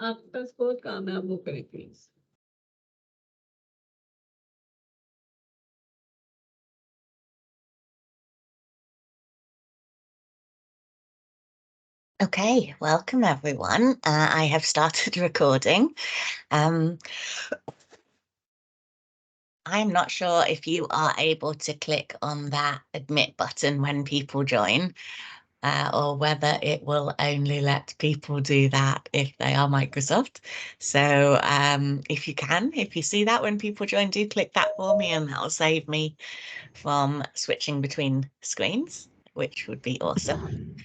आपका स्कोर काम है, आप वो करें please. Okay, welcome everyone. I have started recording. I'm not sure if you are able to click on that admit button when people join, or whether it will only let people do that if they are Microsoft. So if you see that when people join, do click that for me, and that'll save me from switching between screens, which would be awesome.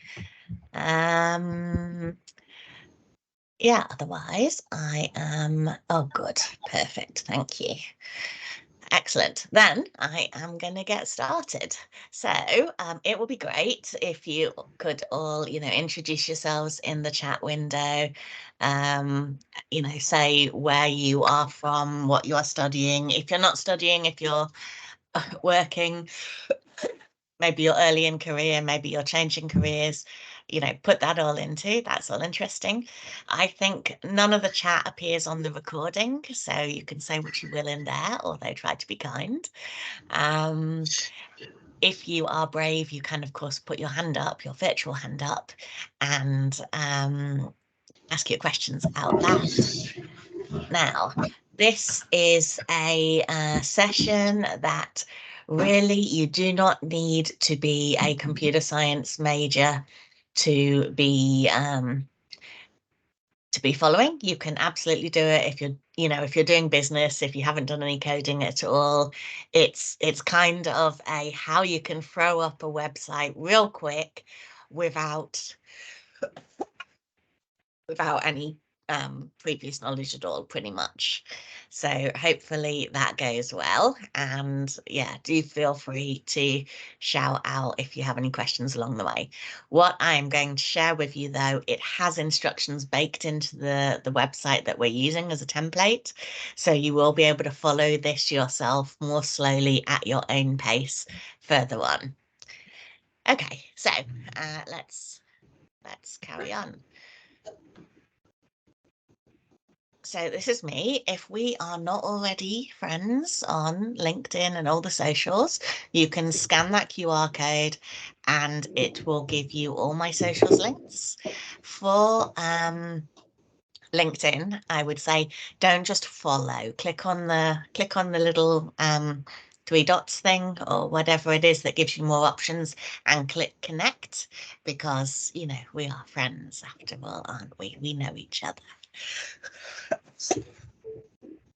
Yeah, otherwise I am, oh, good, perfect, thank you. Excellent. Then I am going to get started. So it would be great if you could all, introduce yourselves in the chat window, say where you are from, what you are studying. If you're not studying, if you're working, maybe you're early in career, maybe you're changing careers, put that all into, that's all interesting. I think none of the chat appears on the recording, so you can say what you will in there, although try to be kind. If you are brave, you can, of course, put your hand up, your virtual hand up, and ask your questions out loud. Now, this is a session that really you do not need to be a computer science major to be following. You can absolutely do it if you're doing business, if you haven't done any coding at all. It's kind of a how you can throw up a website real quick without any previous knowledge at all, pretty much. So hopefully that goes well, and yeah, do feel free to shout out if you have any questions along the way. What I'm going to share with you, though, it has instructions baked into the website that we're using as a template, so you will be able to follow this yourself more slowly at your own pace further on. Okay, so let's carry on. So this is me. If we are not already friends on LinkedIn and all the socials, you can scan that QR code and it will give you all my socials links. For LinkedIn, I would say don't just follow. Click on the little three dots thing or whatever it is that gives you more options and click connect, because we are friends after all, aren't we? We know each other. It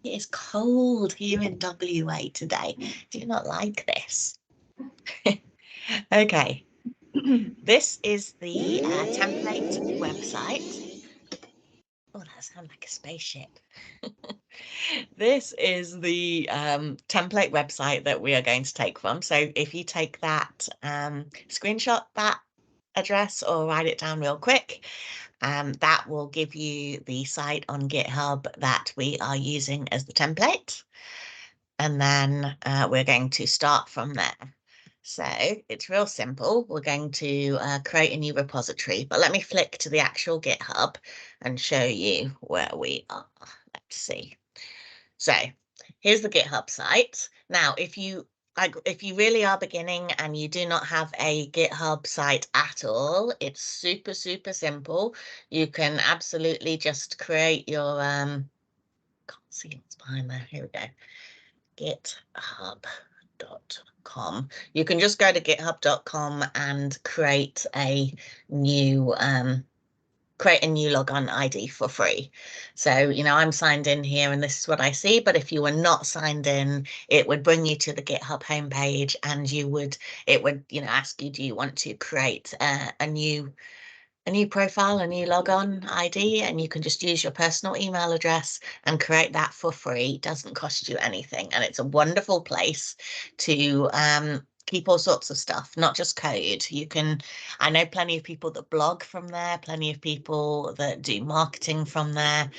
is cold here in WA today. Do you not like this? Okay. This is the template website. Oh, that sounds like a spaceship. This is the template website that we are going to take from. So if you take that, screenshot that address or write it down real quick, that will give you the site on GitHub that we are using as the template. And then we're going to start from there. So it's real simple. We're going to create a new repository, but let me flick to the actual GitHub and show you where we are. Let's see. So here's the GitHub site. Now, if you really are beginning and you do not have a GitHub site at all, it's super, super simple. You can absolutely just create your, can't see what's behind there. Here we go. github.com. You can just go to github.com and create a new logon ID for free. So, I'm signed in here and this is what I see, but if you were not signed in, it would bring you to the GitHub homepage and it would, ask you, do you want to create a new profile, a new logon ID, and you can just use your personal email address and create that for free. It doesn't cost you anything, and it's a wonderful place to keep all sorts of stuff, not just code. I know plenty of people that blog from there, plenty of people that do marketing from there.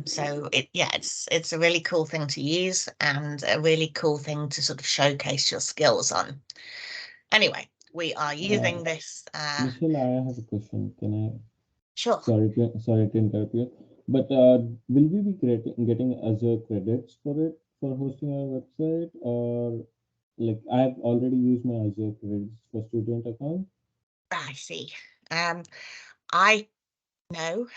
So it's a really cool thing to use and a really cool thing to sort of showcase your skills on. Anyway, we are using this. Michelle, I have a question. Can I? Sure. Sorry to interrupt you. But will we be getting Azure credits for it for hosting our website, or like I've already used my Azure credits for student account? I see. I No,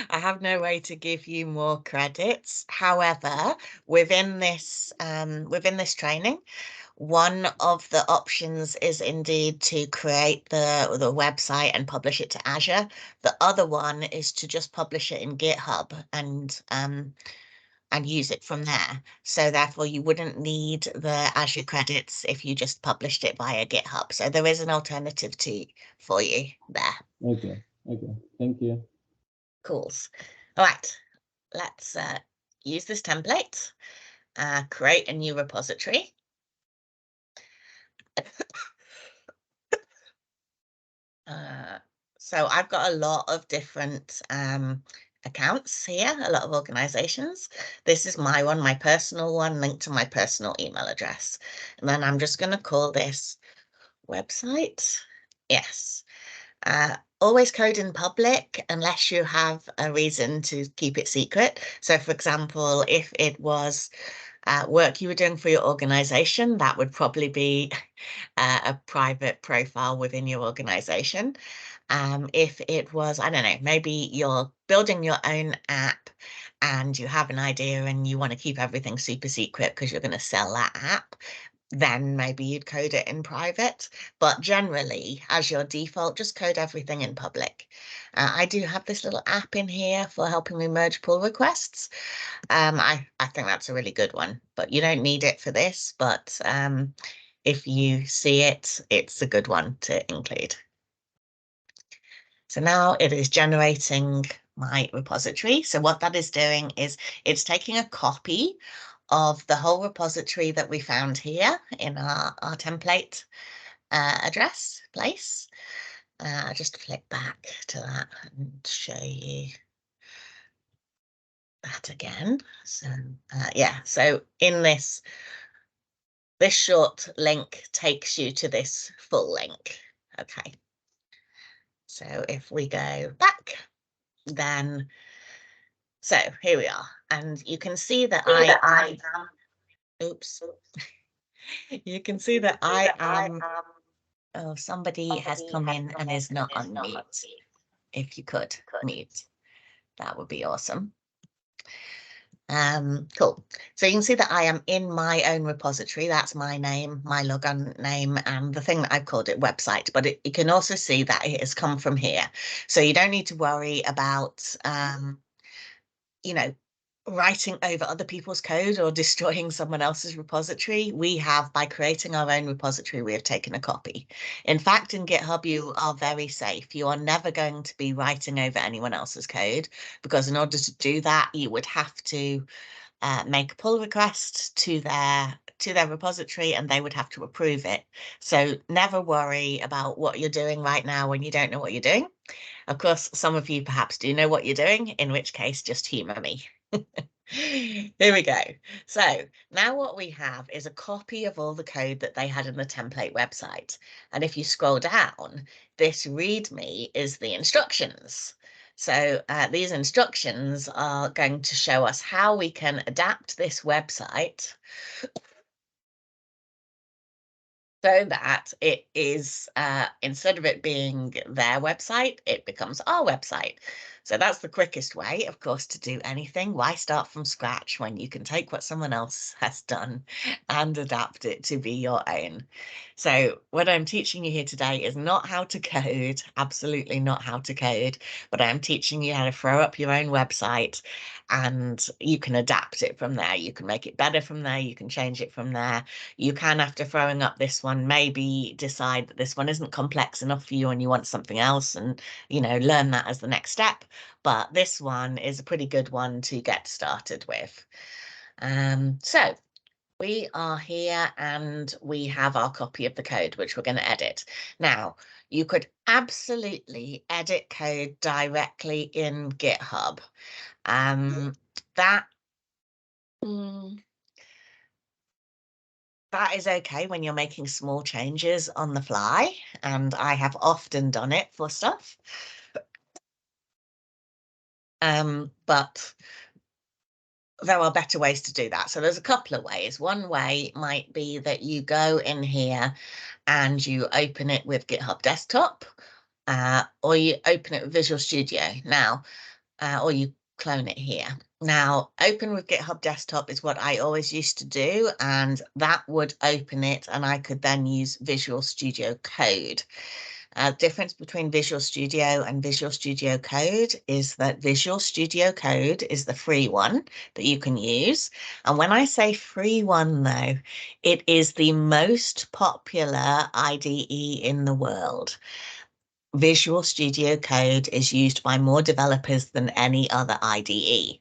I have no way to give you more credits. However, within this training, one of the options is indeed to create the website and publish it to Azure. The other one is to just publish it in GitHub and use it from there. So therefore, you wouldn't need the Azure credits if you just published it via GitHub. So there is an alternative for you there. Okay, okay, thank you. Cool. All right, let's use this template, create a new repository. So I've got a lot of different accounts here, a lot of organizations. This is my one, my personal one, linked to my personal email address. And then I'm just going to call this website. Yes. Always code in public unless you have a reason to keep it secret. So for example, if it was work you were doing for your organization, that would probably be a private profile within your organization. If it was, I don't know, maybe you're building your own app and you have an idea and you want to keep everything super secret because you're going to sell that app, then maybe you'd code it in private. But generally, as your default, just code everything in public. I do have this little app in here for helping me merge pull requests. I think that's a really good one, but you don't need it for this. But if you see it, it's a good one to include. So now it is generating my repository. So what that is doing is it's taking a copy of the whole repository that we found here in our template address place. I'll just flip back to that and show you that again. So yeah, so in this short link takes you to this full link. Okay. So if we go back, then, so here we are. And you can see that I am, oops. You can see that I am, oh, somebody has come in and is not on mute. If you could mute, that would be awesome. Cool. So you can see that I am in my own repository. That's my name, my logon name, and the thing that I've called it website, but you can also see that it has come from here. So you don't need to worry about, you know, writing over other people's code or destroying someone else's repository. We have, by creating our own repository, we have taken a copy. In fact, in GitHub, you are very safe. You are never going to be writing over anyone else's code, because in order to do that, you would have to make a pull request to their repository and they would have to approve it. So never worry about what you're doing right now when you don't know what you're doing. Of course, some of you perhaps do know what you're doing, in which case just humor me. Here we go. So now what we have is a copy of all the code that they had in the template website. And if you scroll down, this README is the instructions. So these instructions are going to show us how we can adapt this website so that it is, instead of it being their website, it becomes our website. So that's the quickest way, of course, to do anything. Why start from scratch when you can take what someone else has done and adapt it to be your own? So what I'm teaching you here today is not how to code, absolutely not how to code, but I'm teaching you how to throw up your own website, and you can adapt it from there. You can make it better from there. You can change it from there. You can, after throwing up this one, maybe decide that this one isn't complex enough for you and you want something else, and, you know, learn that as the next step. But this one is a pretty good one to get started with. So we are here and we have our copy of the code, which we're going to edit. Now, you could absolutely edit code directly in GitHub. That that is okay when you're making small changes on the fly, and I have often done it for stuff. But there are better ways to do that. So there's a couple of ways. One way might be that you go in here and you open it with GitHub Desktop, or you open it with Visual Studio now, or you clone it here. Now, open with GitHub Desktop is what I always used to do, and that would open it, and I could then use Visual Studio Code. Difference between Visual Studio and Visual Studio Code is that Visual Studio Code is the free one that you can use. And when I say free one, though, it is the most popular IDE in the world. Visual Studio Code is used by more developers than any other IDE.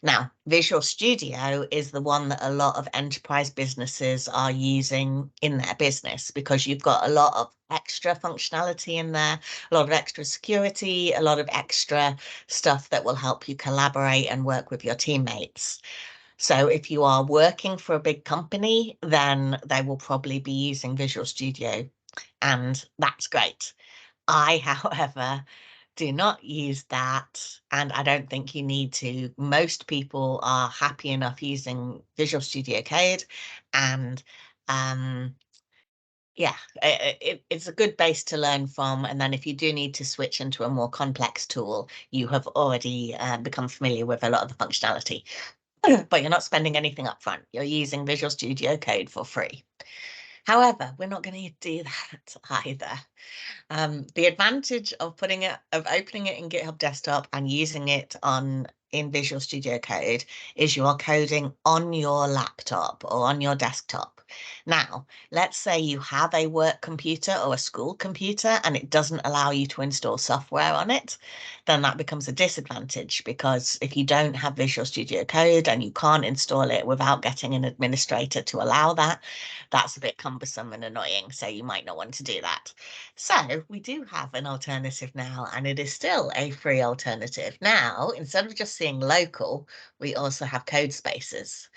Now, Visual Studio is the one that a lot of enterprise businesses are using in their business because you've got a lot of extra functionality in there, a lot of extra security, a lot of extra stuff that will help you collaborate and work with your teammates. So if you are working for a big company, then they will probably be using Visual Studio, and that's great. I, however, do not use that, and I don't think you need to. Most people are happy enough using Visual Studio Code, and yeah, it's a good base to learn from. And then if you do need to switch into a more complex tool, you have already become familiar with a lot of the functionality, but you're not spending anything up front. You're using Visual Studio Code for free. However, we're not going to do that either. The advantage of opening it in GitHub Desktop and using it in Visual Studio Code is you are coding on your laptop or on your desktop. Now, let's say you have a work computer or a school computer and it doesn't allow you to install software on it, then that becomes a disadvantage, because if you don't have Visual Studio Code and you can't install it without getting an administrator to allow that, that's a bit cumbersome and annoying. So you might not want to do that. So we do have an alternative now, and it is still a free alternative. Now, instead of just seeing local, we also have Codespaces.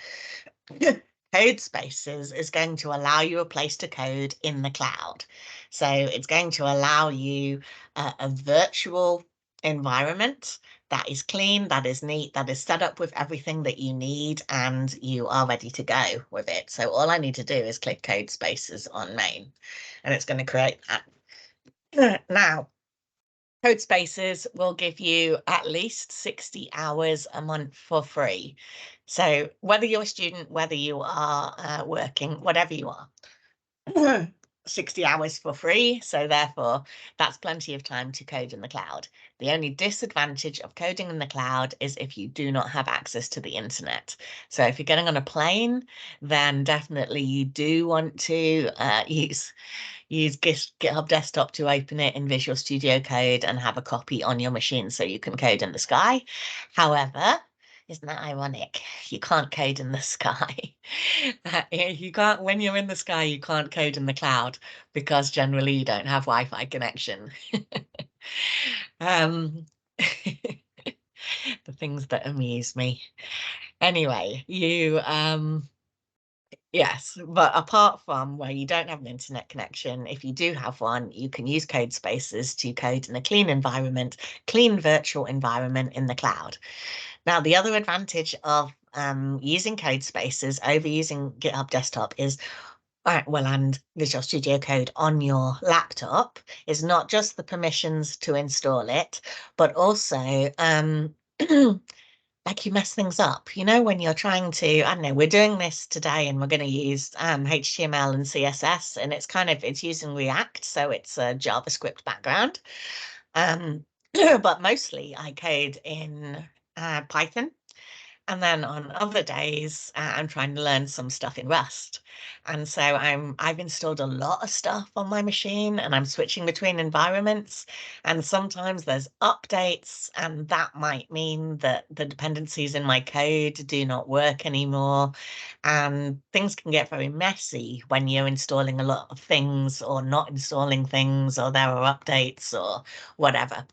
Codespaces is going to allow you a place to code in the cloud. So it's going to allow you a virtual environment that is clean, that is neat, that is set up with everything that you need, and you are ready to go with it. So all I need to do is click Codespaces on main, and it's going to create that. Now, Codespaces will give you at least 60 hours a month for free. So whether you're a student, whether you are working, whatever you are, 60 hours for free. So therefore, that's plenty of time to code in the cloud. The only disadvantage of coding in the cloud is if you do not have access to the internet. So if you're getting on a plane, then definitely you do want to use GitHub Desktop to open it in Visual Studio Code and have a copy on your machine so you can code in the sky. However, isn't that ironic? You can't code in the sky. You can't, when you're in the sky, you can't code in the cloud because generally you don't have Wi-Fi connection. The things that amuse me. Anyway, yes, but apart from where you don't have an internet connection, if you do have one, you can use Codespaces to code in a clean environment, clean virtual environment in the cloud. Now, the other advantage of using Codespaces over using GitHub Desktop is, and Visual Studio Code on your laptop, is not just the permissions to install it, but also like you mess things up, you know, when you're trying to, I don't know, we're doing this today and we're going to use HTML and CSS, and it's using React, so it's a JavaScript background. But mostly I code in Python. And then on other days, I'm trying to learn some stuff in Rust. And so I've installed a lot of stuff on my machine, and I'm switching between environments. And sometimes there's updates, and that might mean that the dependencies in my code do not work anymore. And things can get very messy when you're installing a lot of things or not installing things, or there are updates or whatever.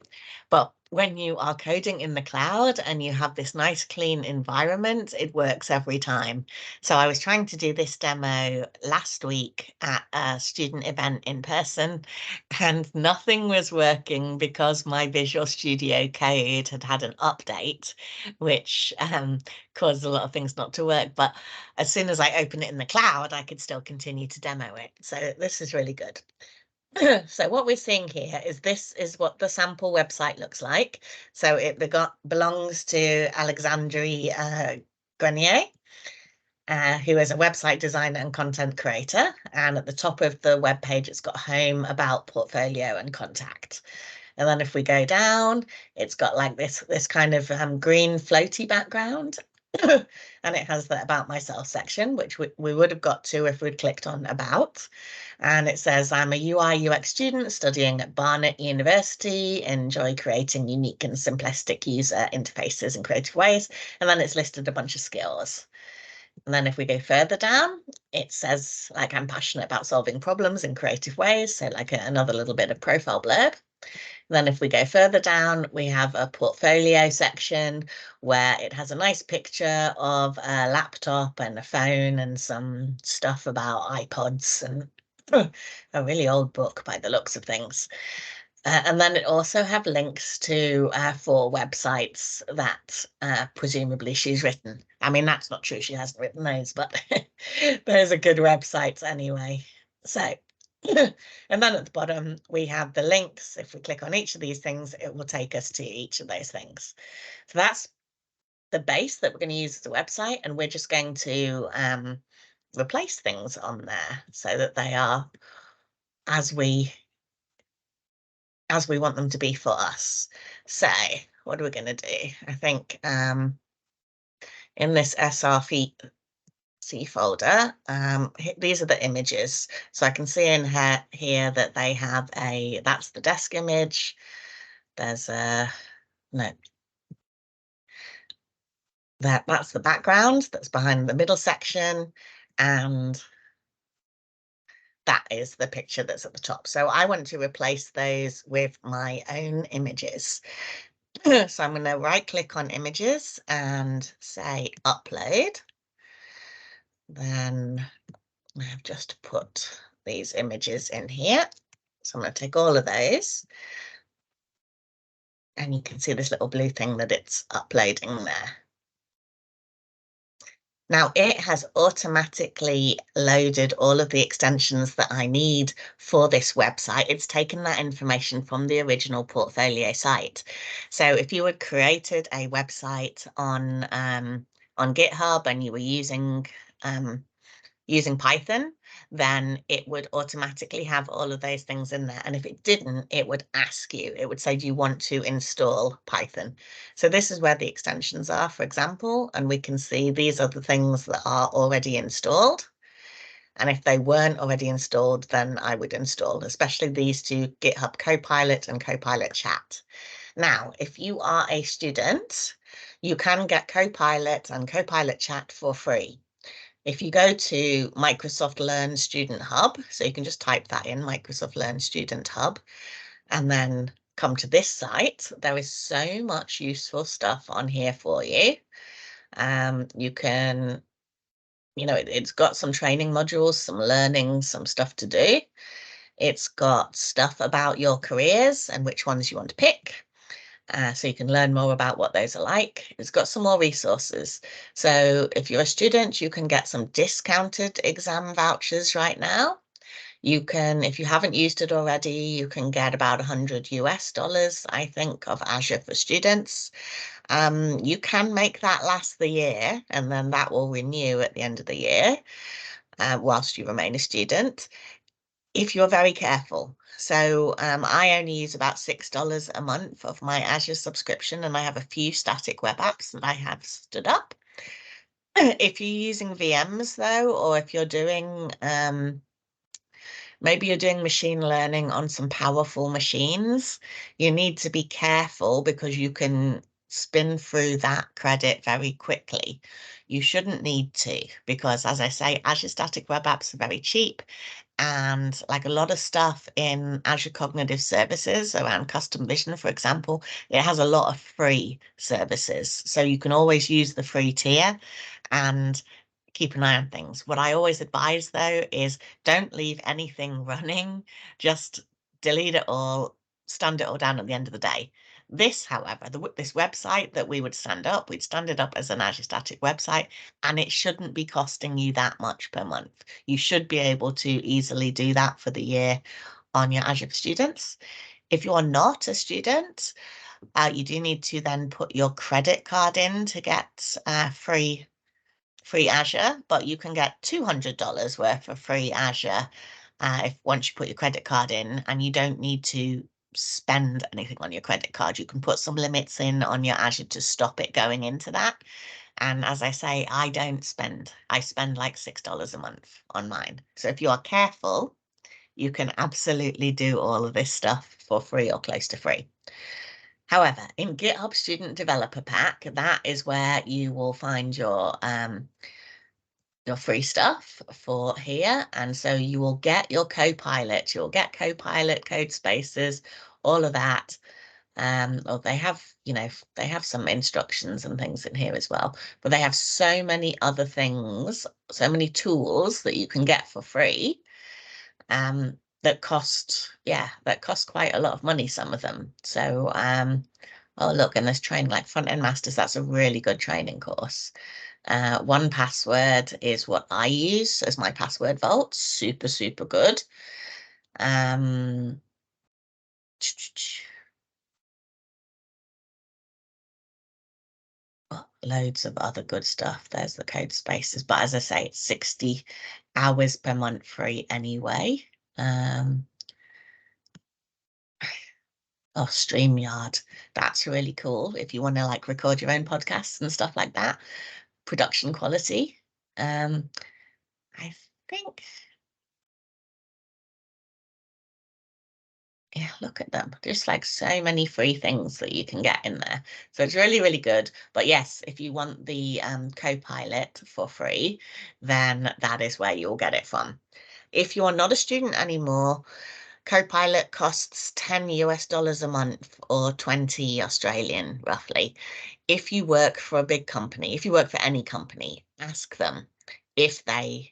But when you are coding in the cloud and you have this nice clean environment, it works every time. So I was trying to do this demo last week at a student event in person, and nothing was working because my Visual Studio Code had had an update, which caused a lot of things not to work. But as soon as I open it in the cloud, I could still continue to demo it. So this is really good. So what we're seeing here is this is what the sample website looks like. So it belongs to Alexandre Grenier, who is a website designer and content creator. And at the top of the web page, it's got home, about, portfolio, and contact. And then if we go down, it's got like this kind of green floaty background. And it has the about myself section, which we would have got to if we'd clicked on about. And it says, I'm a UI UX student studying at Barnet University, enjoy creating unique and simplistic user interfaces in creative ways. And then it's listed a bunch of skills. And then if we go further down, it says, like, I'm passionate about solving problems in creative ways. So like another little bit of profile blurb. Then if we go further down, we have a portfolio section where it has a nice picture of a laptop and a phone and some stuff about iPods and a really old book by the looks of things. And then it also have links to 4 websites that presumably she's written. I mean, that's not true. She hasn't written those, but those are good websites anyway. So, and then at the bottom, we have the links. If we click on each of these things, it will take us to each of those things. So that's the base that we're going to use as a website. And we're just going to replace things on there so that they are as we want them to be for us. So what are we going to do? I think in this src folder, these are the images. So I can see in here that they have that's the desk image. There's that's the background that's behind the middle section, and that is the picture that's at the top. So I want to replace those with my own images. So I'm going to right click on images and say upload. Then I have just put these images in here. So I'm going to take all of those. And you can see this little blue thing that it's uploading there. Now it has automatically loaded all of the extensions that I need for this website. It's taken that information from the original portfolio site. So if you had created a website on GitHub and you were using Python, then it would automatically have all of those things in there. And if it didn't, it would ask you, it would say, do you want to install Python? So this is where the extensions are, for example, and we can see these are the things that are already installed. And if they weren't already installed, then I would install, especially these two, GitHub Copilot and Copilot Chat. Now, if you are a student, you can get Copilot and Copilot Chat for free. If you go to Microsoft Learn Student Hub, so you can just type that in, Microsoft Learn Student Hub, and then come to this site, there is so much useful stuff on here for you. You can, it's got some training modules, some learning, some stuff to do. It's got stuff about your careers and which ones you want to pick. So you can learn more about what those are like. It's got some more resources. So if you're a student, you can get some discounted exam vouchers right now. You can, if you haven't used it already, you can get about $100 US, I think, of Azure for students. You can make that last the year, and then that will renew at the end of the year whilst you remain a student, if you're very careful. So I only use about $6 a month of my Azure subscription, and I have a few static web apps that I have stood up. If you're using VMs though, or if you're doing, maybe you're doing machine learning on some powerful machines, you need to be careful because you can spin through that credit very quickly. You shouldn't need to, because as I say, Azure static web apps are very cheap. And like a lot of stuff in Azure Cognitive Services around custom vision, for example, it has a lot of free services. So you can always use the free tier and keep an eye on things. What I always advise though is don't leave anything running, just delete it all, stand it all down at the end of the day. This, however, this website that we would stand up, we'd stand it up as an Azure Static website, and it shouldn't be costing you that much per month. You should be able to easily do that for the year on your Azure for Students. If you are not a student, you do need to then put your credit card in to get free Azure, but you can get $200 worth of free Azure if once you put your credit card in, and you don't need to spend anything on your credit card. You can put some limits in on your Azure to stop it going into that. And as I say, I spend like $6 a month on mine. So if you are careful, you can absolutely do all of this stuff for free or close to free. However, in GitHub Student Developer Pack, that is where you will find your free stuff for here. And so you will get your Copilot, you'll get Copilot, Codespaces, all of that. Or they have, they have some instructions and things in here as well, but they have so many other things, so many tools that you can get for free, that cost quite a lot of money, some of them. So, oh, look, and there's training like Front-End Masters. That's a really good training course. 1Password is what I use as my password vault. Super, super good. Loads of other good stuff. There's the Codespaces, but as I say, it's 60 hours per month free anyway. Oh, StreamYard. That's really cool if you want to like record your own podcasts and stuff like that. Production quality. I think, yeah, look at them. Just like so many free things that you can get in there. So it's really, really good. But yes, if you want the Copilot for free, then that is where you'll get it from. If you are not a student anymore, Copilot costs $10 a month or 20 Australian roughly. If you work for a big company, if you work for any company, ask them if they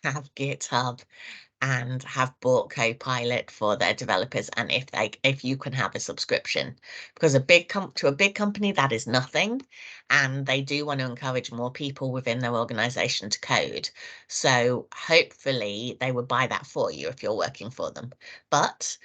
have GitHub and have bought Copilot for their developers, and if you can have a subscription, because to a big company that is nothing, and they do want to encourage more people within their organization to code. So hopefully they would buy that for you if you're working for them. But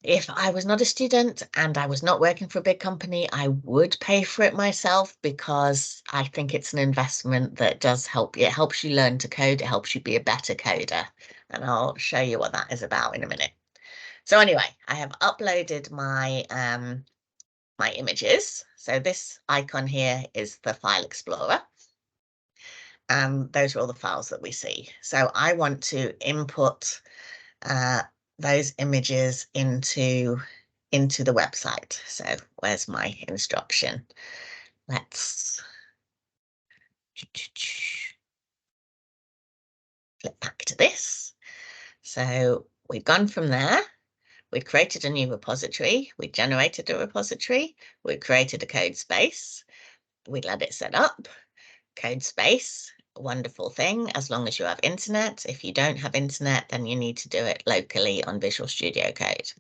if I was not a student and I was not working for a big company, I would pay for it myself, because I think it's an investment that does help you. It helps you learn to code. It helps you be a better coder. And I'll show you what that is about in a minute. So anyway, I have uploaded my my images. So this icon here is the File Explorer. And those are all the files that we see. So I want to input those images into the website. So where's my instruction? Let's flip back to this. So we've gone from there. We've created a new repository. We generated a repository. We created a code space. We let it set up. Codespace, a wonderful thing, as long as you have internet. If you don't have internet, then you need to do it locally on Visual Studio Code.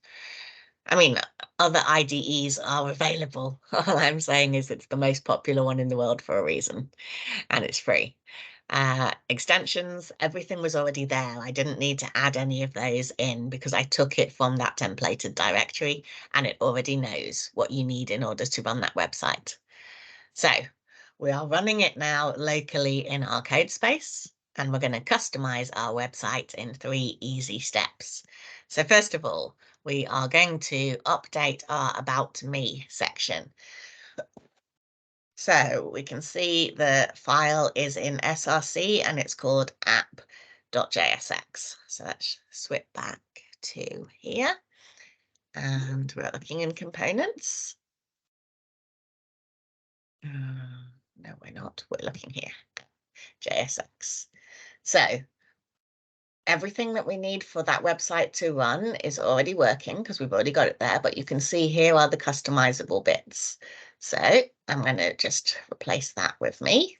I mean, other IDEs are available. All I'm saying is it's the most popular one in the world for a reason, and it's free. Extensions, everything was already there. I didn't need to add any of those in because I took it from that templated directory, and it already knows what you need in order to run that website. So we are running it now locally in our Codespace, and we're going to customize our website in 3 easy steps. So first of all, we are going to update our About Me section. So we can see the file is in SRC and it's called app.jsx. So let's switch back to here, and we're looking in components. No, we're not. We're looking here. JSX. So everything that we need for that website to run is already working because we've already got it there, but you can see here are the customizable bits. So I'm going to just replace that with me.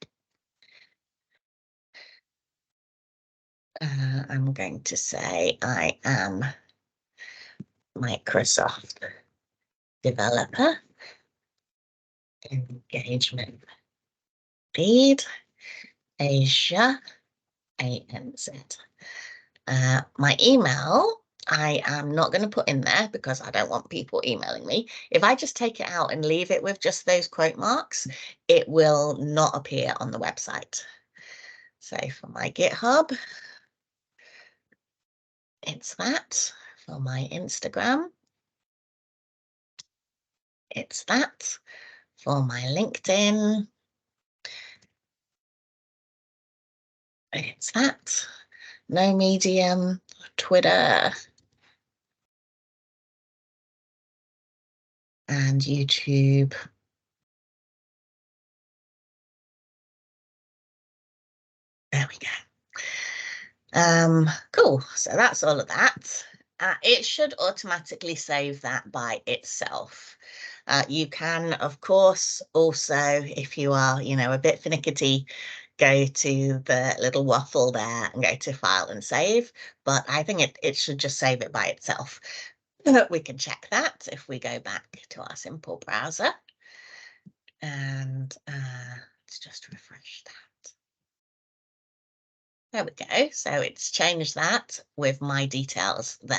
I'm going to say I am Microsoft developer, engagement lead, Asia, ANZ. My email, I am not going to put in there because I don't want people emailing me. If I just take it out and leave it with just those quote marks, it will not appear on the website. So for my GitHub, it's that. For my Instagram, it's that. For my LinkedIn, it's that. No Medium, Twitter, and YouTube. There we go. Cool. So that's all of that. It should automatically save that by itself. You can, of course, also, if you are, a bit finicky, go to the little waffle there and go to File and Save. But I think it should just save it by itself. We can check that if we go back to our simple browser. And let's just refresh that. There we go. So it's changed that with my details there.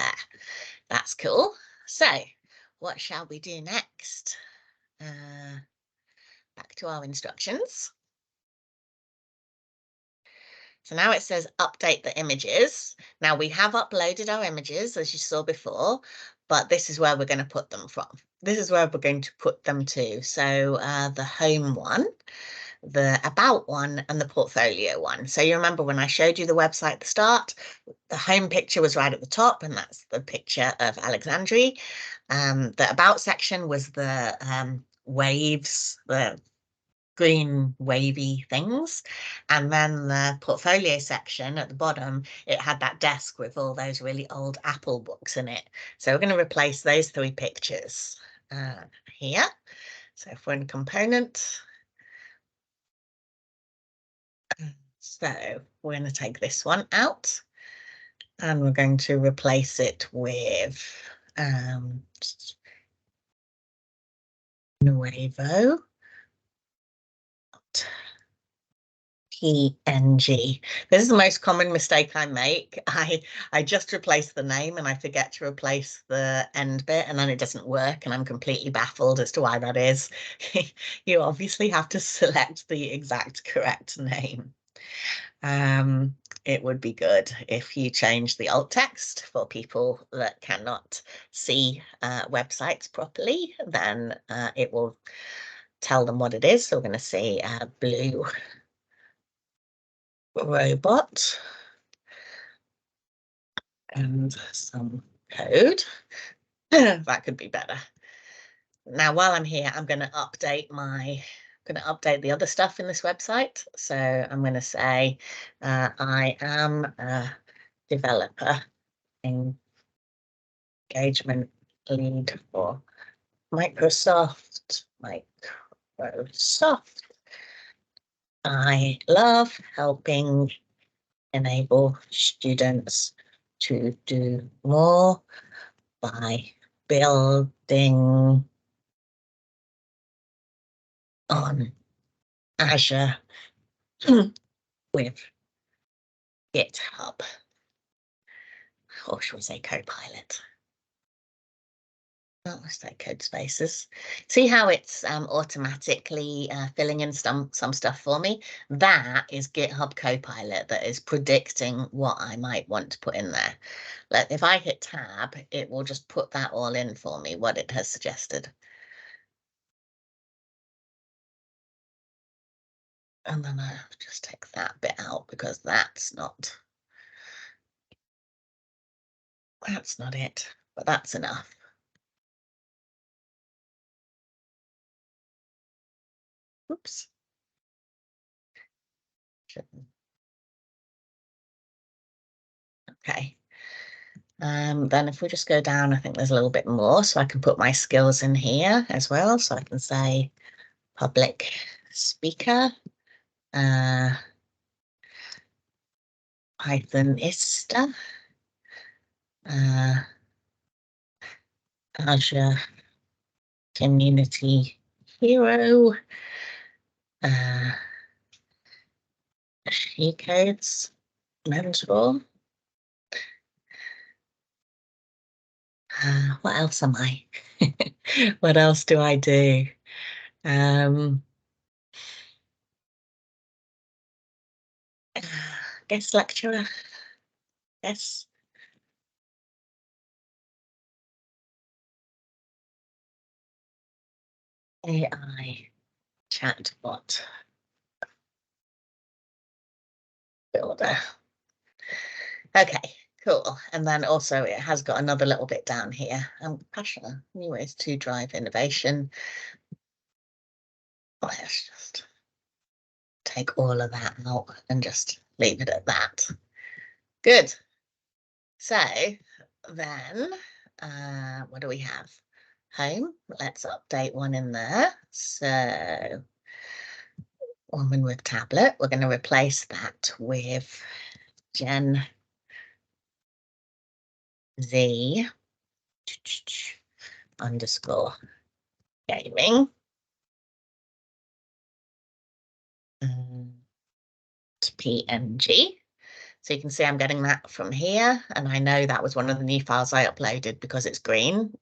That's cool. So what shall we do next? Back to our instructions. So now it says update the images. Now we have uploaded our images as you saw before, but this is where we're going to put them from. This is where we're going to put them to. So the home one, the about one, and the portfolio one. So you remember when I showed you the website at the start, the home picture was right at the top, and that's the picture of Alexandria. The about section was the waves, the green wavy things, and then the portfolio section at the bottom, it had that desk with all those really old Apple books in it. So we're going to replace those three pictures here. So if we're in component, so we're going to take this one out and we're going to replace it with Nuevo PNG. This is the most common mistake I make. I just replace the name and I forget to replace the end bit, and then it doesn't work and I'm completely baffled as to why that is. You obviously have to select the exact correct name. It would be good if you change the alt text for people that cannot see websites properly, then it will tell them what it is. So we're going to say blue robot and some code. That could be better. Now, while I'm here, I'm going to update the other stuff in this website. So I'm going to say I am a developer engagement lead for Microsoft. I love helping enable students to do more by building on Azure with GitHub, or should we say Copilot? Oh, let's say Codespaces. See how it's automatically filling in some stuff for me? That is GitHub Copilot that is predicting what I might want to put in there. Like if I hit tab, it will just put that all in for me, what it has suggested. And then I just take that bit out because that's not it, but that's enough. Oops. Okay. Then if we just go down, I think there's a little bit more, so I can put my skills in here as well. So I can say public speaker, Pythonista, Azure community hero, she codes mentor. What else am I? What else do I do? Guest lecturer. Yes. AI chatbot builder. Okay, cool. And then also it has got another little bit down here. Passion, new ways to drive innovation. Let's just take all of that out and just leave it at that. Good. So then, what do we have? Home. Let's update one in there. So woman with tablet, we're going to replace that with Gen Z underscore gaming. To PNG. So you can see I'm getting that from here, and I know that was one of the new files I uploaded because it's green,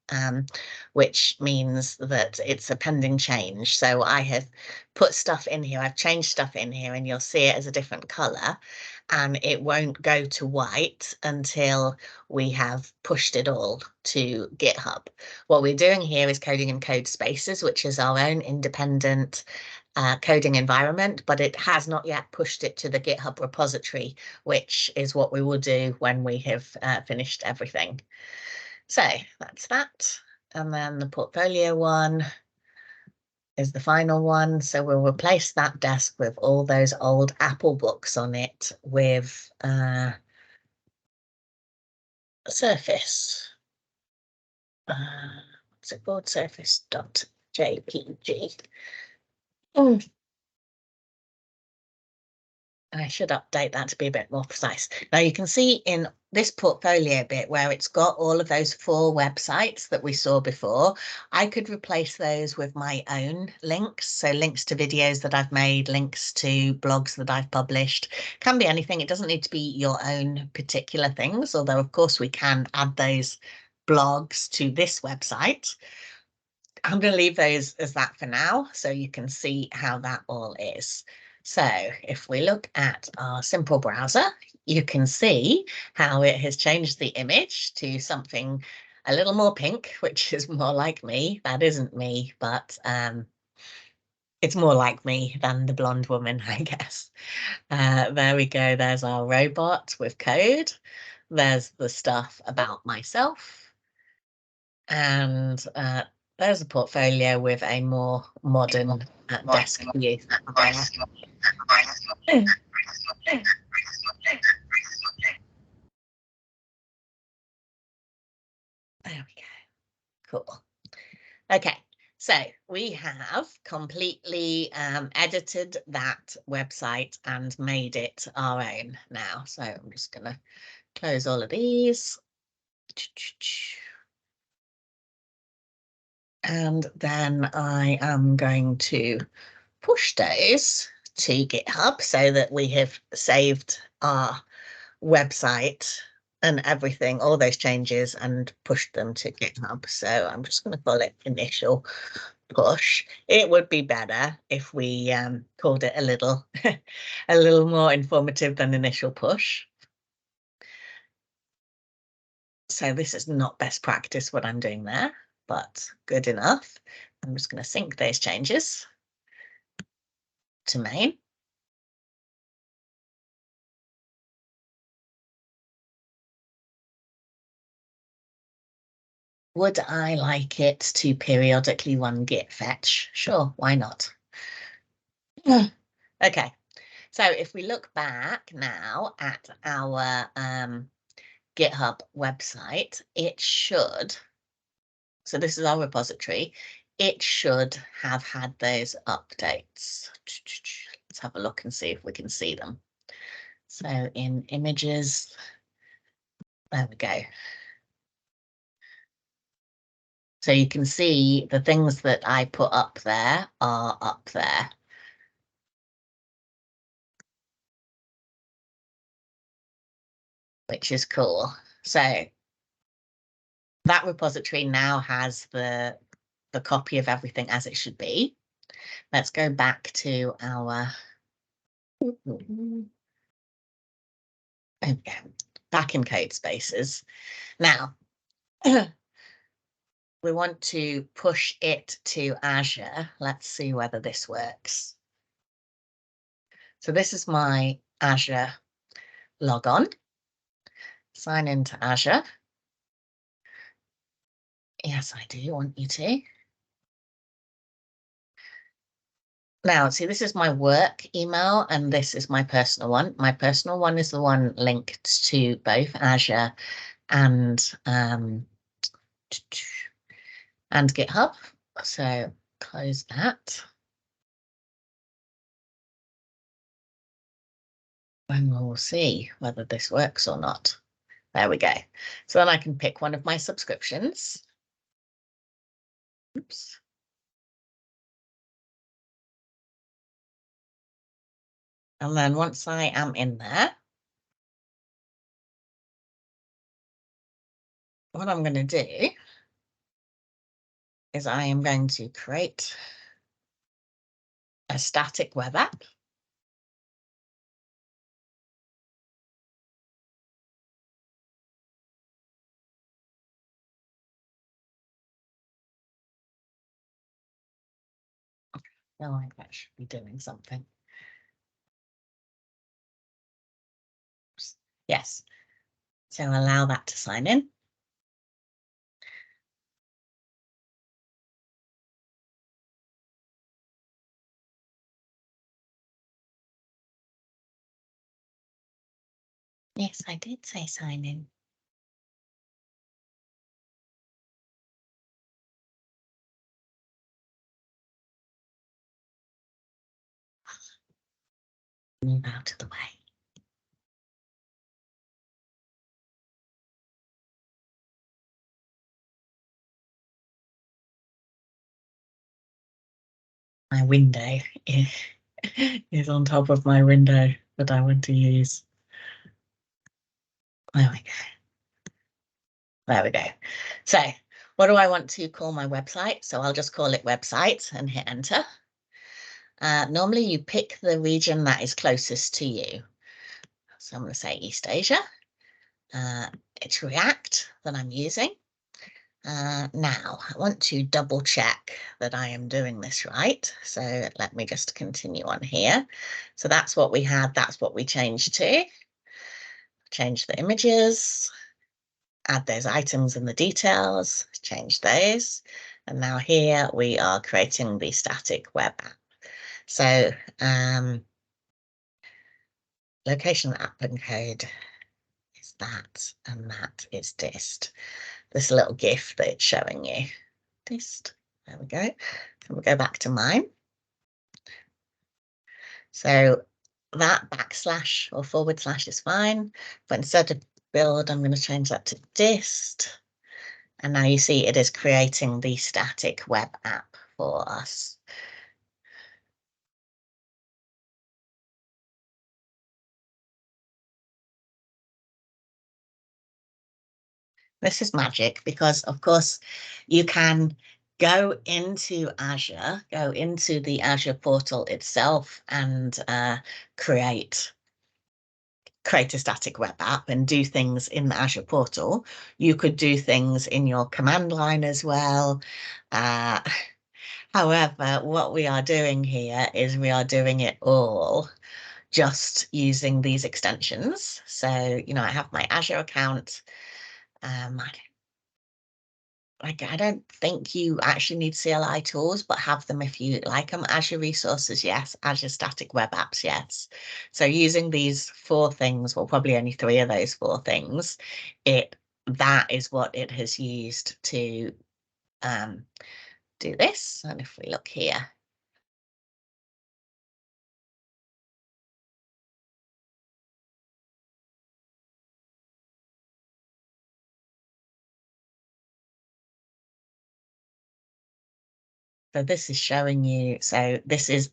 which means that it's a pending change. So I have put stuff in here, I've changed stuff in here, and you'll see it as a different color, and it won't go to white until we have pushed it all to GitHub. What we're doing here is coding in Codespaces, which is our own independent coding environment, but it has not yet pushed it to the GitHub repository, which is what we will do when we have finished everything. So that's that. And then the portfolio one is the final one. So we'll replace that desk with all those old Apple books on it with Surface. What's it called? Surface.jpg. I should update that to be a bit more precise. Now you can see in this portfolio bit where it's got all of those 4 websites that we saw before, I could replace those with my own links. So links to videos that I've made, links to blogs that I've published, can be anything. It doesn't need to be your own particular things, although of course we can add those blogs to this website. I'm going to leave those as that for now, so you can see how that all is. So if we look at our simple browser, you can see how it has changed the image to something a little more pink, which is more like me. That isn't me, but it's more like me than the blonde woman, I guess. There we go. There's our robot with code. There's the stuff about myself. And there's a portfolio with a more modern desk view. There we go. Cool. Okay, so we have completely edited that website and made it our own now. So I'm just going to close all of these. And then I am going to push those to GitHub so that we have saved our website and everything, all those changes, and pushed them to GitHub. So I'm just going to call it initial push. It would be better if we called it a little more informative than initial push. So this is not best practice what I'm doing there, but good enough. I'm just going to sync those changes to main. Would I like it to periodically run git fetch? Sure, why not? Okay, so if we look back now at our GitHub website, it should, so this is our repository, it should have had those updates. Let's have a look and see if we can see them. So in images, there we go. So you can see the things that I put up there are up there. Which is cool. So that repository now has the copy of everything as it should be. Let's go back to our, there we go, back in Codespaces. Now, we want to push it to Azure. Let's see whether this works. So this is my Azure logon. Sign into Azure. Yes, I do want you to. Now, see, this is my work email and this is my personal one. My personal one is the one linked to both Azure and GitHub. So close that. And we'll see whether this works or not. There we go. So then I can pick one of my subscriptions. Oops. And then once I am in there, what I'm going to do is I am going to create a static web app. I feel like that should be doing something. Yes. So allow that to sign in. Yes, I did say sign in. Move out of the way. My window is on top of my window that I want to use. There we go. There we go. So what do I want to call my website? So I'll just call it website and hit enter. Normally you pick the region that is closest to you. So I'm going to say East Asia. It's React that I'm using. Now I want to double check that I am doing this right. So let me just continue on here. So that's what we had. That's what we changed to. Change the images, add those items and the details, change those. And now here we are creating the static web app. So location app and code is that, and that is dist. This little GIF that it's showing you. Dist. There we go. And we'll go back to mine. So that backslash or forward slash is fine, but instead of build, I'm going to change that to dist. And now you see it is creating the static web app for us. This is magic because, of course, you can go into Azure, go into the Azure portal itself and create a static web app and do things in the Azure portal. You could do things in your command line as well. However, what we are doing here is we are doing it all just using these extensions. So, you know, I have my Azure account. like, I don't think you actually need CLI tools, but have them if you like them. Azure resources, yes. Azure static web apps, yes. So using these 4 things, well, probably only 3 of those 4 things, that is what it has used to do this. And if we look here, so this is showing you, so this is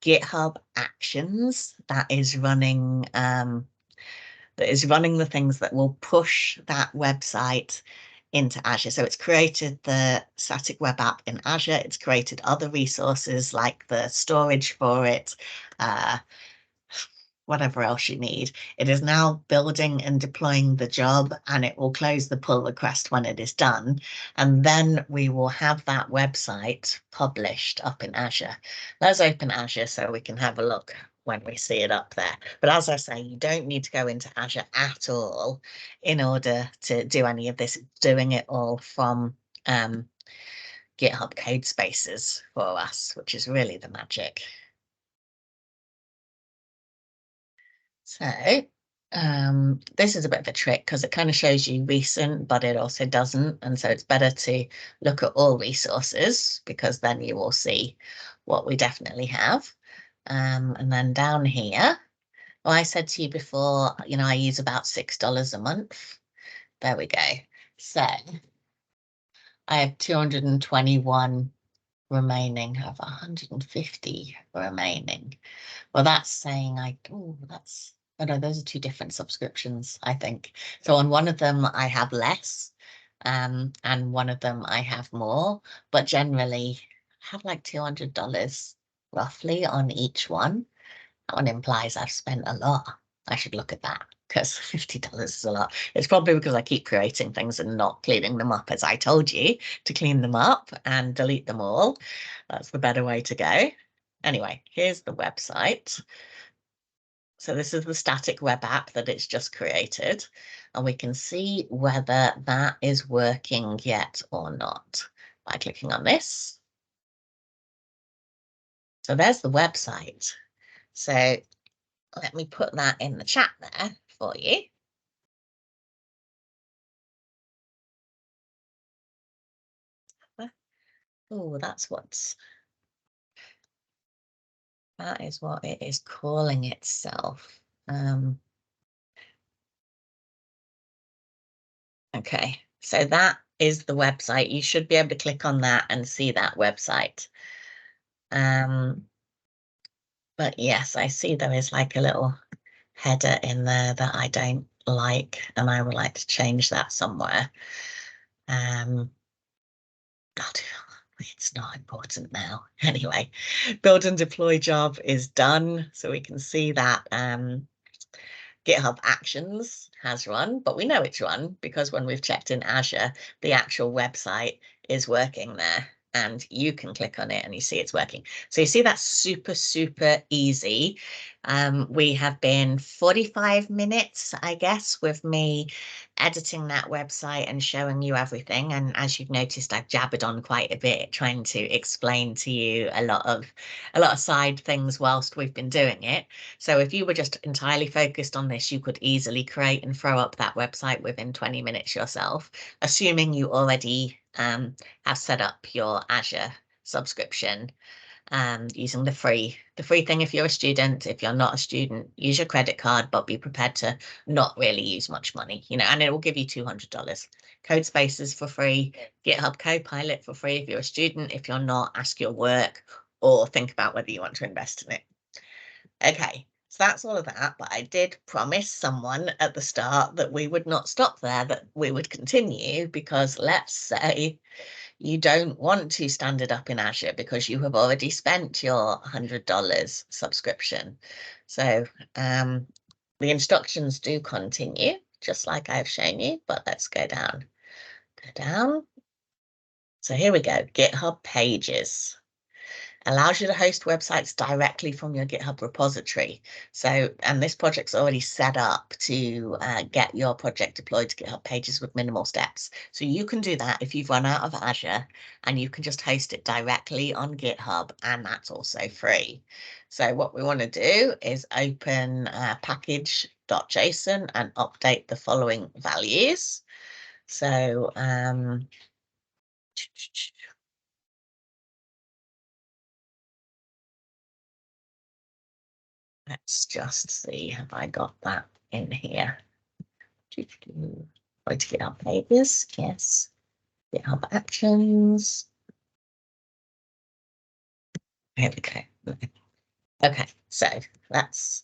GitHub Actions that is running the things that will push that website into Azure. So it's created the static web app in Azure. It's created other resources like the storage for it, whatever else you need. It is now building and deploying the job, and it will close the pull request when it is done. And then we will have that website published up in Azure. Let's open Azure so we can have a look when we see it up there. But as I say, you don't need to go into Azure at all in order to do any of this, doing it all from GitHub Codespaces for us, which is really the magic. So this is a bit of a trick because it kind of shows you recent, but it also doesn't. And so it's better to look at all resources because then you will see what we definitely have. And then down here, well, I said to you before, you know, I use about $6 a month. There we go. So I have 221 remaining, I have 150 remaining. Well, that's saying oh no, those are 2 different subscriptions, I think. So on one of them I have less, and one of them I have more, but generally I have like $200 roughly on each one. That one implies I've spent a lot. I should look at that because $50 is a lot. It's probably because I keep creating things and not cleaning them up, as I told you to clean them up and delete them all. That's the better way to go. Anyway, here's the website. So this is the static web app that it's just created, and we can see whether that is working yet or not by clicking on this. So there's the website. So let me put that in the chat there for you. Oh, that is what it is calling itself. Okay, so that is the website. You should be able to click on that and see that website. But yes, I see there is like a little header in there that I don't like, and I would like to change that somewhere. It's not important now. Anyway, build and deploy job is done, so we can see that GitHub Actions has run, but we know it's run because when we've checked in Azure, the actual website is working there. And you can click on it and you see it's working. So you see that's super, super easy. We have been 45 minutes, I guess, with me editing that website and showing you everything. And as you've noticed, I've jabbered on quite a bit, trying to explain to you a lot of side things whilst we've been doing it. So if you were just entirely focused on this, you could easily create and throw up that website within 20 minutes yourself, assuming you already have set up your Azure subscription using the free thing if you're a student. If you're not a student, use your credit card, but be prepared to not really use much money, you know, and it will give you $200. Codespaces for free, GitHub Copilot for free if you're a student. If you're not, ask your work or think about whether you want to invest in it. Okay, so that's all of that, but I did promise someone at the start that we would not stop there, that we would continue, because let's say you don't want to stand it up in Azure because you have already spent your $100 subscription. So the instructions do continue, just like I've shown you, but let's go down. Go down. So here we go, GitHub Pages. allows you to host websites directly from your GitHub repository. So, and this project's already set up to get your project deployed to GitHub Pages with minimal steps. So you can do that if you've run out of Azure, and you can just host it directly on GitHub, and that's also free. So what we want to do is open package.json and update the following values. So let's just see, have I got that in here? Going to GitHub Pages, yes. GitHub Actions. Here we go. Okay, so let's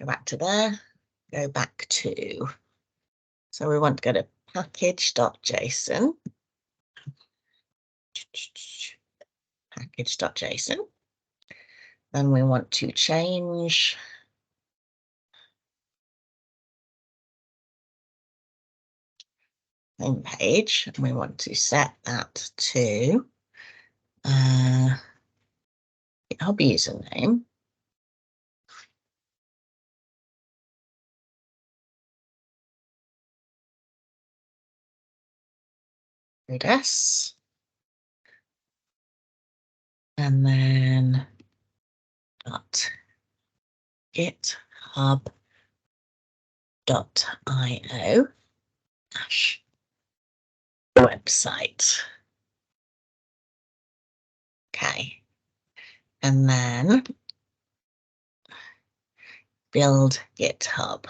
go back to there, go back to, so we want to go to package.json. Package.json. Then we want to change home page, and we want to set that to GitHub username. Codes. And then .github.io website. Okay. And then build GitHub.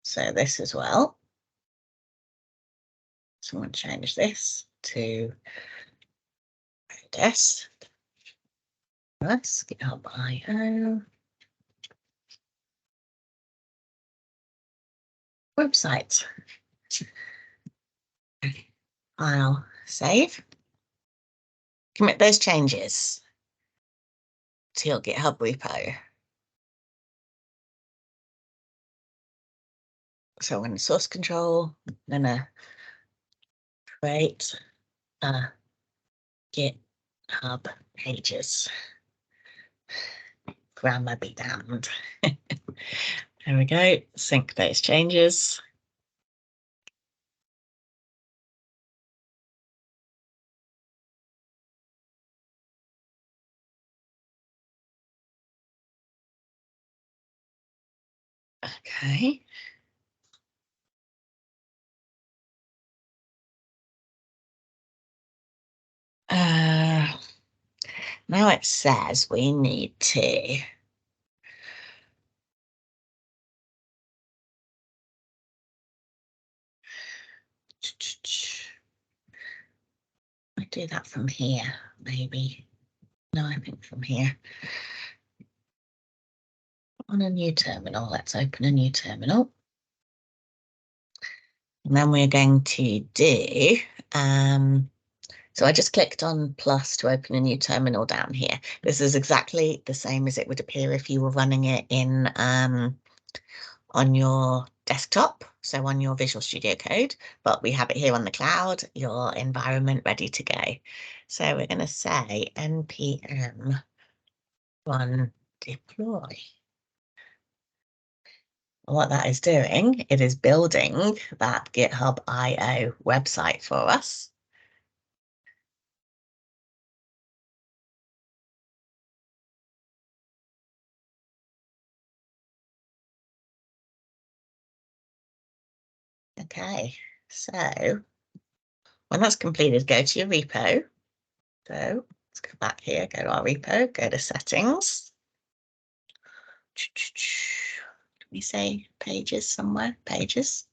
So this as well. So I'm going to change this to Codes. That's GitHub.io website. File save. Commit those changes to your GitHub repo. So in source control, I'm gonna create a GitHub pages. Grammar be damned. There we go. Sync those changes. Okay. Now it says we need to I do that from here, maybe. No, I think from here. On a new terminal, let's open a new terminal. And then we're going to do, so I just clicked on plus to open a new terminal down here. This is exactly the same as it would appear if you were running it in on your desktop, so on your Visual Studio Code, but we have it here on the cloud, your environment ready to go. So we're going to say npm run deploy. What that is doing, it is building that GitHub IO website for us. Okay, so when that's completed, go to your repo. So let's go back here, go to our repo, go to settings. Can we say pages somewhere? Pages.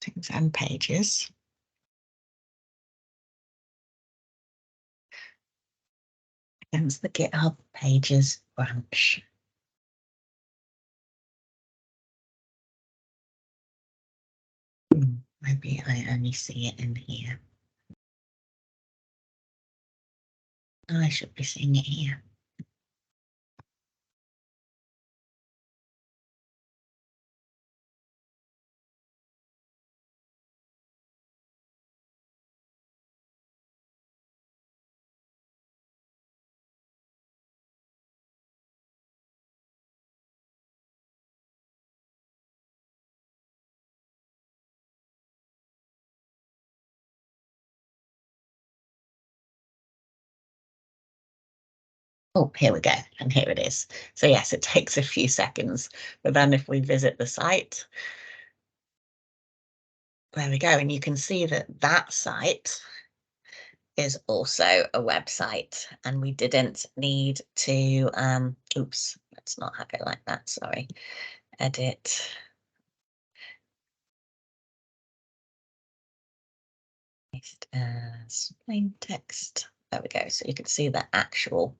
Settings and pages. Against the GitHub pages branch. Maybe I only see it in here. I should be seeing it here. Oh, here we go. And here it is. So yes, it takes a few seconds, but then if we visit the site, there we go. And you can see that that site is also a website, and we didn't need to, oops, let's not have it like that. Sorry. Edit. Paste as plain text. There we go. So you can see the actual.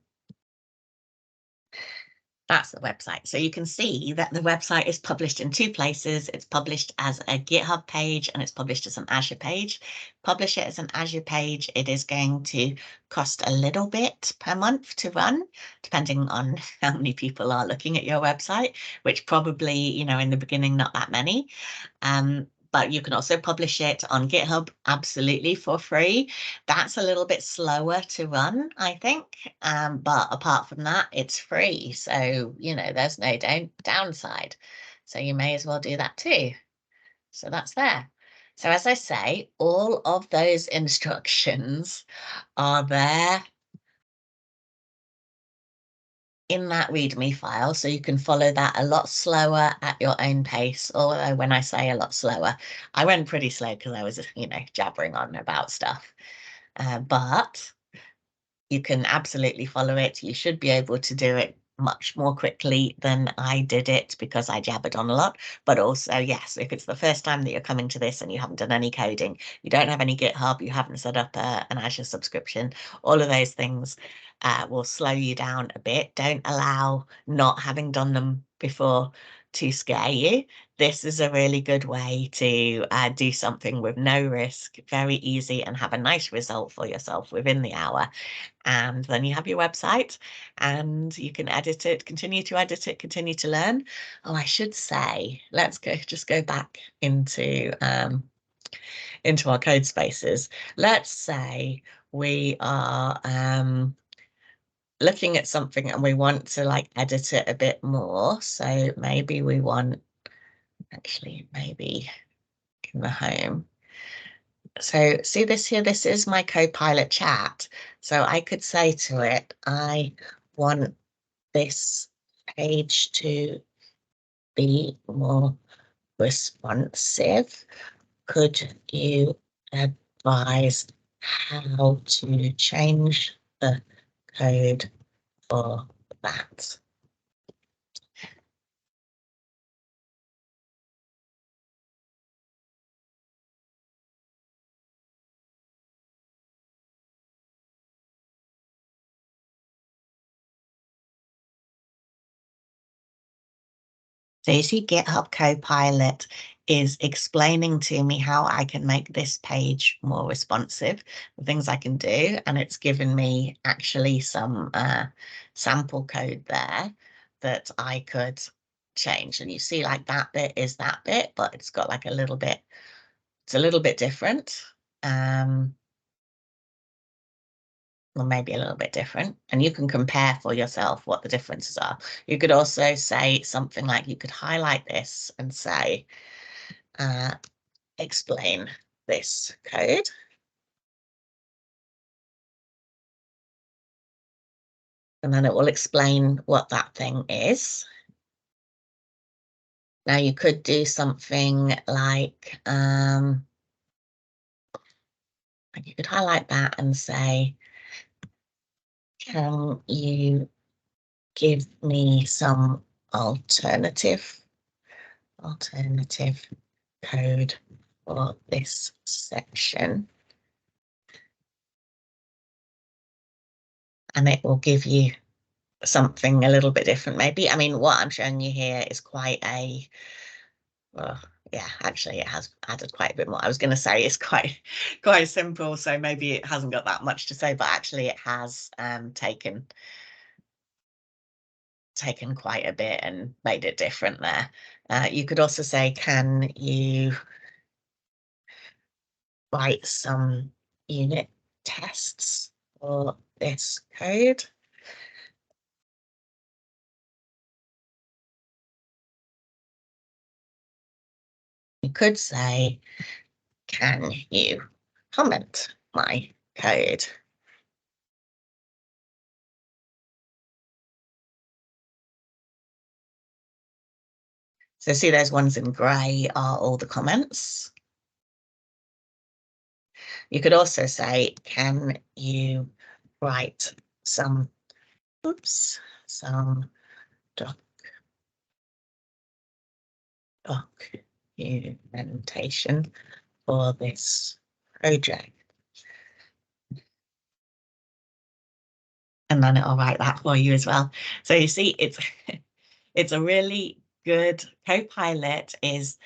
That's the website. So you can see that the website is published in two places. It's published as a GitHub page and it's published as an Azure page. Publish it as an Azure page. It is going to cost a little bit per month to run, depending on how many people are looking at your website, which probably, you know, in the beginning, not that many. But you can also publish it on GitHub absolutely for free. That's a little bit slower to run, I think. But apart from that, it's free. So, you know, there's no downside. So you may as well do that too. So that's there. So as I say, all of those instructions are there in that README file, so you can follow that a lot slower at your own pace. Although when I say a lot slower, I went pretty slow because I was, you know, jabbering on about stuff. But you can absolutely follow it. You should be able to do it much more quickly than I did it because I jabbered on a lot. But also, yes, if it's the first time that you're coming to this and you haven't done any coding, you don't have any GitHub, you haven't set up an Azure subscription, all of those things will slow you down a bit. Don't allow not having done them before to scare you. This is a really good way to do something with no risk, very easy, and have a nice result for yourself within the hour. And then you have your website and you can edit it, continue to edit it, continue to learn. Oh, I should say, let's just go back into our Codespaces. Let's say we are looking at something and we want to like edit it a bit more. So maybe we want, actually, maybe in the home. So see this here, this is my Copilot chat. So I could say to it, I want this page to be more responsive. Could you advise how to change the code for that? So you see GitHub Copilot is explaining to me how I can make this page more responsive, the things I can do, and it's given me actually some sample code there that I could change. And you see like that bit is that bit, but it's got like a little bit, it's a little bit different. Or maybe a little bit different, and you can compare for yourself what the differences are. You could also say something like, you could highlight this and say, explain this code. And then it will explain what that thing is. Now you could do something like, you could highlight that and say, can you give me some alternative code for this section? And it will give you something a little bit different, maybe. I mean, what I'm showing you here is quite a, well, yeah, actually it has added quite a bit more. I was going to say it's quite simple, so maybe it hasn't got that much to say, but actually it has taken quite a bit and made it different there. You could also say, can you write some unit tests for this code? You could say, can you comment my code? So see those ones in grey are all the comments. You could also say, can you write some, some documentation for this project? And then it'll write that for you as well. So you see, it's a really good Copilot is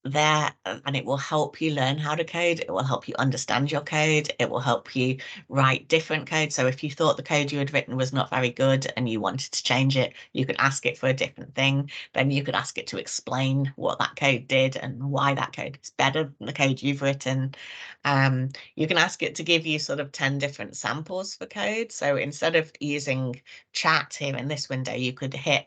there, and it will help you learn how to code. It will help you understand your code. It will help you write different code. So if you thought the code you had written was not very good and you wanted to change it, you could ask it for a different thing. Then you could ask it to explain what that code did and why that code is better than the code you've written. You can ask it to give you sort of 10 different samples for code. So instead of using chat here in this window, you could hit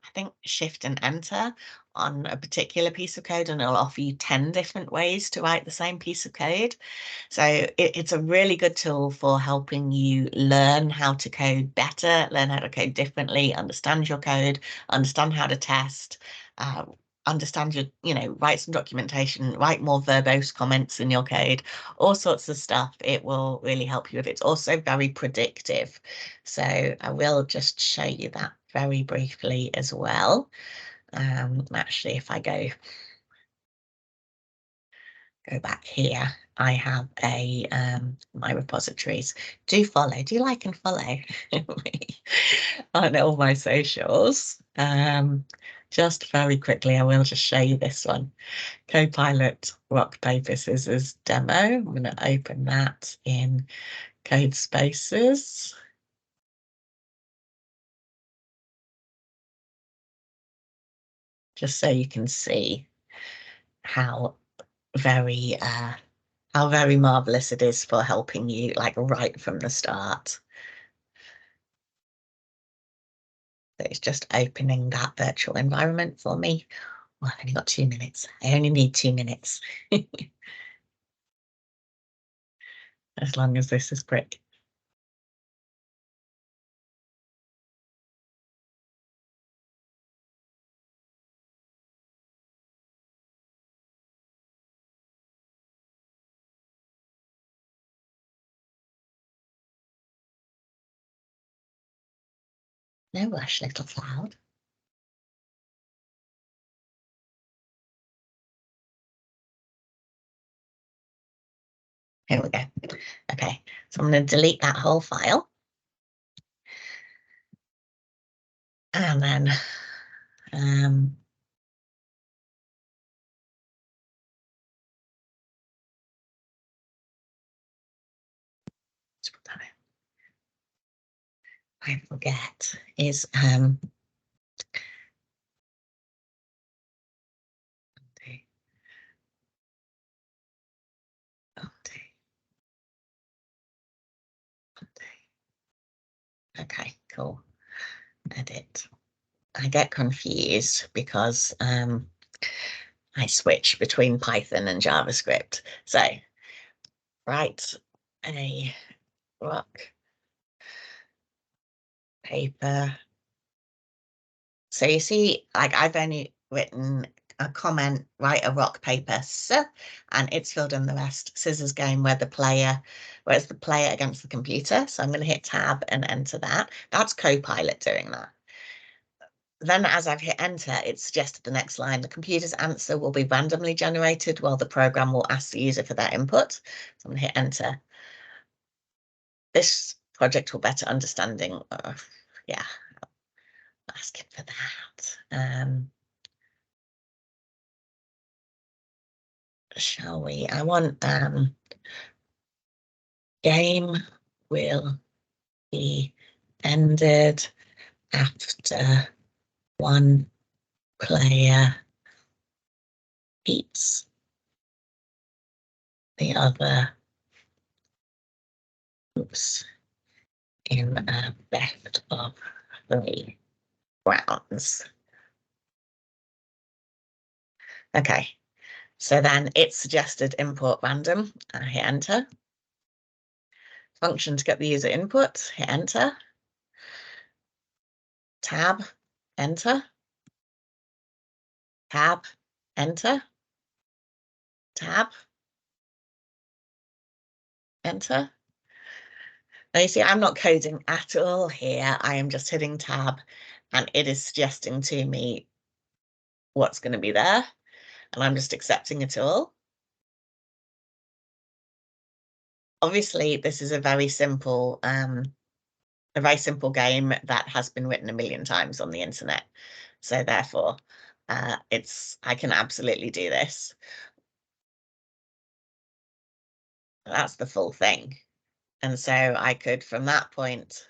I think Shift and Enter on a particular piece of code, and it'll offer you 10 different ways to write the same piece of code. So it's a really good tool for helping you learn how to code better, learn how to code differently, understand your code, understand how to test, understand your, write some documentation, write more verbose comments in your code, all sorts of stuff. It will really help you with it. It's also very predictive. So I will just show you that very briefly as well. Actually, if I go back here, I have a my repositories. Do you like and follow me on all my socials? Just very quickly, I will just show you this one. Copilot Rock Paper Scissors demo. I'm going to open that in Codespaces. Just so you can see how very marvelous it is for helping you like right from the start. So it's just opening that virtual environment for me. Well, I've only got 2 minutes. I only need 2 minutes. As long as this is quick. No rush, little cloud. Here we go. Okay, so I'm going to delete that whole file. And then let's put that in. I forget is okay, cool. Edit. I get confused because I switch between Python and JavaScript. So write a rock paper. So you see, like I've only written a comment, write a rock paper, and it's filled in the rest. Scissors game where the player against the computer. So I'm going to hit tab and enter that. That's Copilot doing that. Then as I've hit enter, it suggested the next line. The computer's answer will be randomly generated while the program will ask the user for their input. So I'm going to hit enter. This project will better understanding of, yeah, asking for that. shall we? I want game will be ended after one player beats the other groups in a best of 3 rounds. Okay, so then it's suggested import random. I hit enter. Function to get the user input, hit enter. Tab, enter. Tab, enter. Tab, enter. Now you see, I'm not coding at all here. I am just hitting tab and it is suggesting to me what's going to be there. And I'm just accepting it all. Obviously, this is a very simple game that has been written a million times on the internet. So therefore, I can absolutely do this. That's the full thing. And so I could, from that point,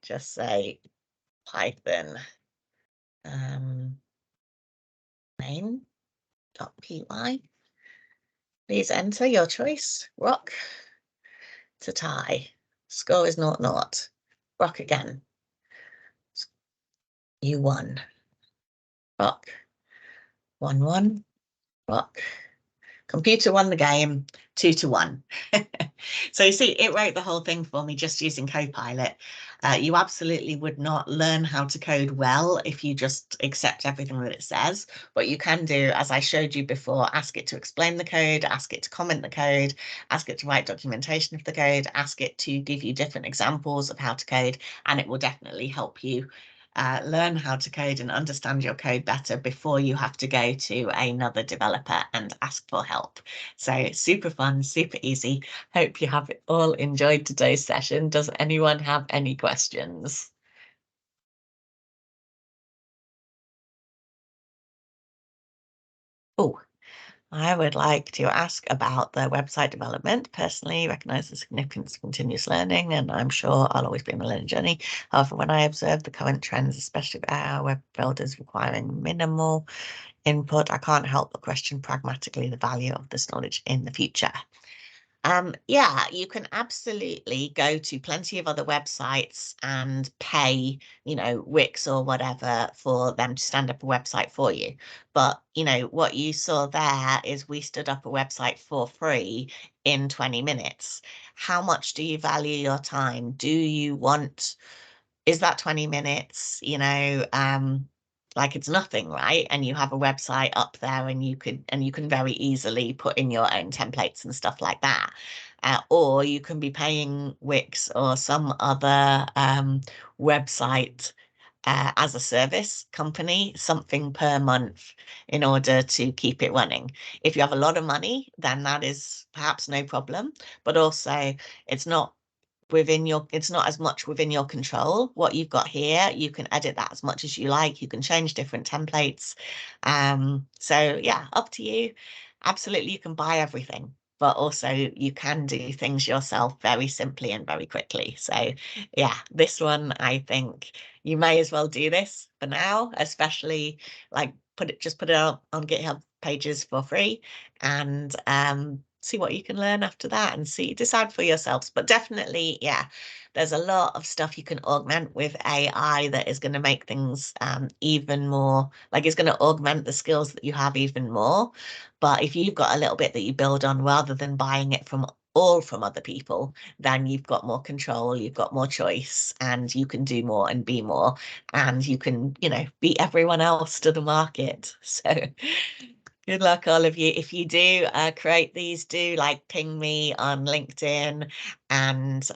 just say Python main.py. Please enter your choice. Rock to tie. Score is 0-0. Rock again. You won. Rock. 1-1. Rock. Computer won the game 2-1. So you see, it wrote the whole thing for me just using Copilot. You absolutely would not learn how to code well if you just accept everything that it says. What you can do, as I showed you before, ask it to explain the code, ask it to comment the code, ask it to write documentation of the code, ask it to give you different examples of how to code, and it will definitely help you learn how to code and understand your code better before you have to go to another developer and ask for help. So super fun, super easy. Hope you have all enjoyed today's session. Does anyone have any questions? Oh, I would like to ask about the website development. Personally, recognise the significance of continuous learning, and I'm sure I'll always be on a learning journey. However, when I observe the current trends, especially with our web builders requiring minimal input, I can't help but question pragmatically the value of this knowledge in the future. Yeah, you can absolutely go to plenty of other websites and pay, Wix or whatever for them to stand up a website for you. But, what you saw there is we stood up a website for free in 20 minutes. How much do you value your time? Is that 20 minutes, like it's nothing, right? And you have a website up there and you can very easily put in your own templates and stuff like that. Or you can be paying Wix or some other website as a service company, something per month in order to keep it running. If you have a lot of money, then that is perhaps no problem. But also it's not as much within your control. What you've got here, you can edit that as much as you like. You can change different templates. So yeah, up to you. Absolutely, you can buy everything, but also you can do things yourself very simply and very quickly. So yeah, this one, I think you may as well do this for now, especially like put it out on GitHub pages for free and see what you can learn after that and decide for yourselves. But definitely, yeah, there's a lot of stuff you can augment with AI that is going to make things even more, like it's going to augment the skills that you have even more. But if you've got a little bit that you build on rather than buying it from other people, then you've got more control, you've got more choice, and you can do more and be more, and you can, beat everyone else to the market. So good luck, all of you. If you do create these, do ping me on LinkedIn and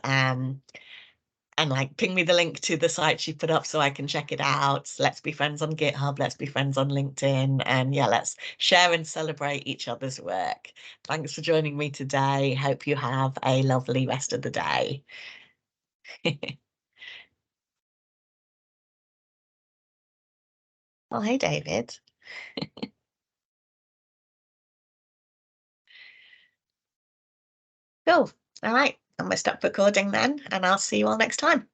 ping me the link to the site you put up so I can check it out. Let's be friends on GitHub. Let's be friends on LinkedIn. And yeah, let's share and celebrate each other's work. Thanks for joining me today. Hope you have a lovely rest of the day. Oh, hey, David. Cool. All right. I'm going to stop recording then, and I'll see you all next time.